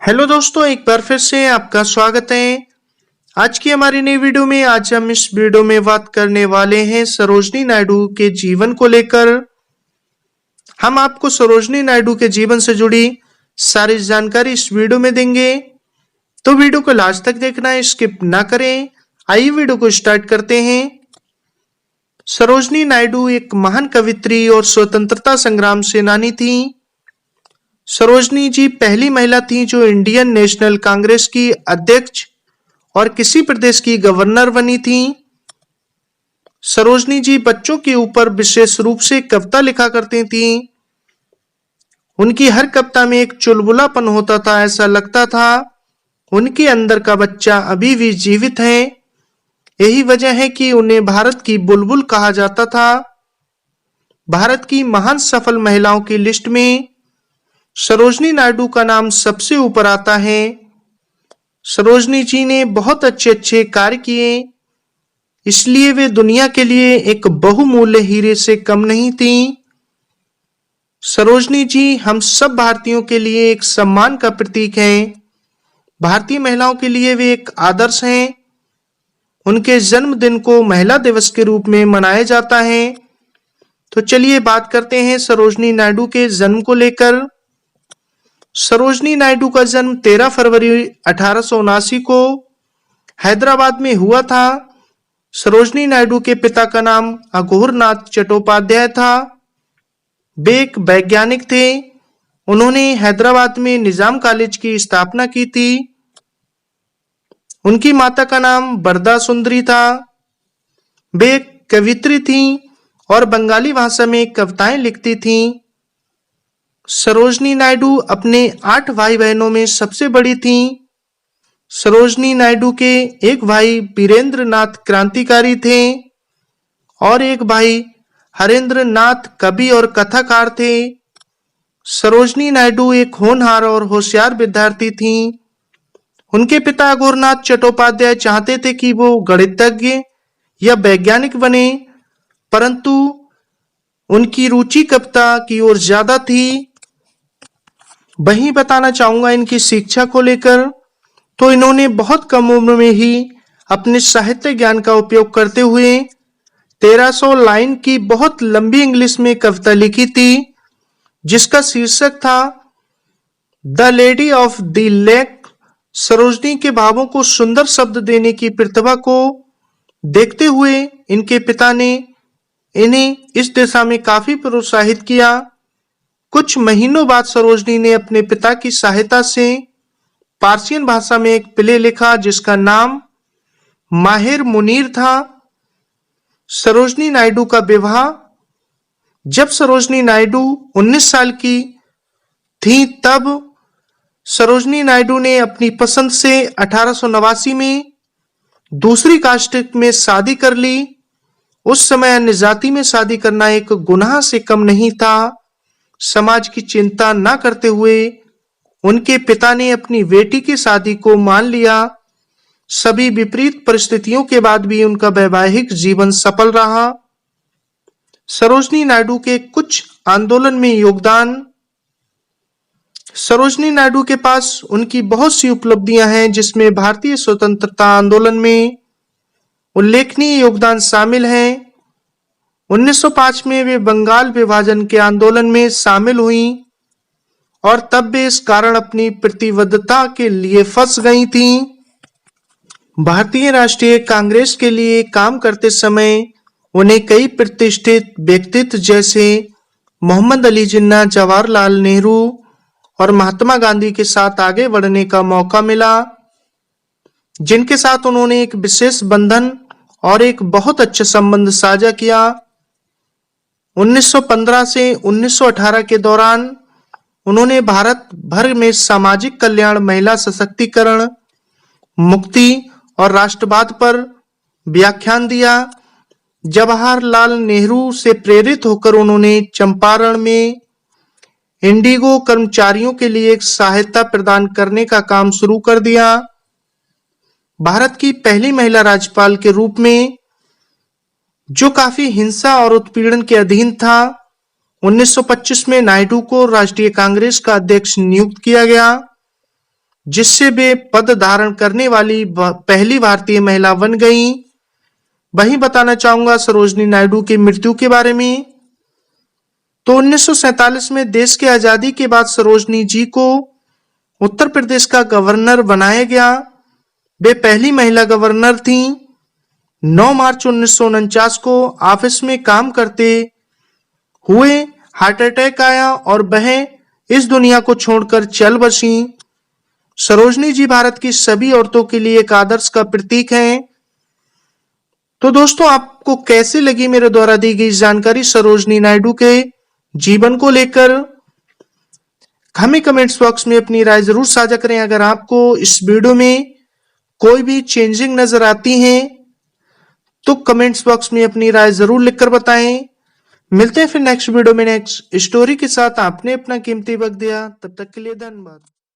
Hello दोस्तों, एक बार फिर से आपका स्वागत है। आज की हमारी नई वीडियो में आज हम इस वीडियो में बात करने वाले हैं सरोजनी नायडू के जीवन को लेकर। हम आपको सरोजनी नायडू के जीवन से जुड़ी सारी जानकारी इस वीडियो में देंगे, तो वीडियो को लास्ट तक देखना है, स्किप ना करें। आइए वीडियो को स्टार्ट करते हैं। सरोजनी नायडू एक महान कवित्री और स्वतंत्रता संग्राम सेनानी थी। सरोजनी जी पहली महिला थी जो इंडियन नेशनल कांग्रेस की अध्यक्ष और किसी प्रदेश की गवर्नर बनी थी। सरोजनी जी बच्चों के ऊपर विशेष रूप से कविता लिखा करती थी। उनकी हर कविता में एक चुलबुलापन होता था, ऐसा लगता था उनके अंदर का बच्चा अभी भी जीवित है। यही वजह है कि उन्हें भारत की बुलबुल कहा जाता था। भारत की महान सफल महिलाओं की लिस्ट में सरोजनी नायडू का नाम सबसे ऊपर आता है। सरोजनी जी ने बहुत अच्छे कार्य किए, इसलिए वे दुनिया के लिए एक बहुमूल्य हीरे से कम नहीं थी। सरोजनी जी हम सब भारतीयों के लिए एक सम्मान का प्रतीक हैं। भारतीय महिलाओं के लिए वे एक आदर्श हैं। उनके जन्मदिन को महिला दिवस के रूप में मनाया जाता है। तो चलिए बात करते हैं सरोजनी नायडू के जन्म को लेकर। सरोजनी नायडू का जन्म 13 फरवरी 1879 को हैदराबाद में हुआ था। सरोजनी नायडू के पिता का नाम अघोरनाथ चट्टोपाध्याय था। वे एक वैज्ञानिक थे। उन्होंने हैदराबाद में निजाम कॉलेज की स्थापना की थी। उनकी माता का नाम बरदा सुंदरी था। वे एक कवित्री थीं और बंगाली भाषा में कविताएं लिखती थीं। सरोजनी नायडू अपने 8 भाई बहनों में सबसे बड़ी थीं। सरोजनी नायडू के एक भाई वीरेंद्र नाथ क्रांतिकारी थे और एक भाई हरेंद्र नाथ कवि और कथाकार थे। सरोजनी नायडू एक होनहार और होशियार विद्यार्थी थीं। उनके पिता अघोरनाथ चट्टोपाध्याय चाहते थे कि वो गणितज्ञ या वैज्ञानिक बने, परंतु उनकी रुचि कविता की ओर ज्यादा थी। वहीं बताना चाहूंगा इनकी शिक्षा को लेकर, तो इन्होंने बहुत कम उम्र में ही अपने साहित्य ज्ञान का उपयोग करते हुए 1300 लाइन की बहुत लंबी इंग्लिश में कविता लिखी थी, जिसका शीर्षक था the lady of the lake. Sarojini के भावों को सुंदर शब्द देने की प्रतिभा को देखते हुए इनके पिता ने इन्हें इस दिशा में काफी प्रोत्साहित किया। कुछ महीनों बाद सरोजनी ने अपने पिता की सहायता से पार्सियन भाषा में एक प्ले लिखा जिसका नाम माहिर मुनीर था। सरोजनी नायडू का विवाह जब सरोजनी नायडू 19 साल की थी, तब सरोजनी नायडू ने अपनी पसंद से 1889 में दूसरी कास्ट में शादी कर ली। उस समय अन्य जाति में शादी करना एक गुनाह से कम नहीं था। समाज की चिंता न करते हुए उनके पिता ने अपनी बेटी की शादी को मान लिया। सभी विपरीत परिस्थितियों के बाद भी उनका वैवाहिक जीवन सफल रहा। सरोजनी नायडू के कुछ आंदोलन में योगदान। सरोजनी नायडू के पास उनकी बहुत सी उपलब्धियां हैं, जिसमें भारतीय स्वतंत्रता आंदोलन में उल्लेखनीय योगदान शामिल हैं। 1905 में वे बंगाल विभाजन के आंदोलन में शामिल हुईं और तब वे इस कारण अपनी प्रतिबद्धता के लिए फंस गई थीं। भारतीय राष्ट्रीय कांग्रेस के लिए काम करते समय उन्हें कई प्रतिष्ठित व्यक्तित्व जैसे मोहम्मद अली जिन्ना, जवाहरलाल नेहरू और महात्मा गांधी के साथ आगे बढ़ने का मौका मिला, जिनके साथ उन्होंने एक विशेष बंधन और एक बहुत अच्छा संबंध साझा किया। 1915 से 1918 के दौरान उन्होंने भारत भर में सामाजिक कल्याण, महिला सशक्तिकरण, मुक्ति और राष्ट्रवाद पर व्याख्यान दिया। जवाहरलाल नेहरू से प्रेरित होकर उन्होंने चंपारण में इंडिगो कर्मचारियों के लिए एक सहायता प्रदान करने का काम शुरू कर दिया। भारत की पहली महिला राज्यपाल के रूप में, जो काफी हिंसा और उत्पीड़न के अधीन था, 1925 में नायडू को राष्ट्रीय कांग्रेस का अध्यक्ष नियुक्त किया गया। जिससे वे पद धारण करने वाली पहली भारतीय महिला बन गईं। वहीं बताना चाहूंगा सरोजनी नायडू की मृत्यु के बारे में। तो 1947 में देश की आजादी के बाद सरोजनी जी को उत्तर प्रदेश का गवर्नर बनाया गया। वे पहली महिला गवर्नर थीं। 9 मार्च 1949 को ऑफिस में काम करते हुए हार्ट अटैक आया और वह इस दुनिया को छोड़कर चल बसी। सरोजनी जी भारत की सभी औरतों के लिए एक आदर्श का प्रतीक हैं। तो दोस्तों, आपको कैसी लगी मेरे द्वारा दी गई जानकारी सरोजनी नायडू के जीवन को लेकर? हमें कमेंट्स बॉक्स में अपनी राय जरूर साझा करें। अगर आपको इस वीडियो में कोई भी चेंजिंग नजर आती है तो कमेंट्स बॉक्स में अपनी राय जरूर लिखकर बताएं। मिलते हैं फिर नेक्स्ट वीडियो में नेक्स्ट स्टोरी के साथ। आपने अपना कीमती वक्त दिया, तब तक के लिए धन्यवाद।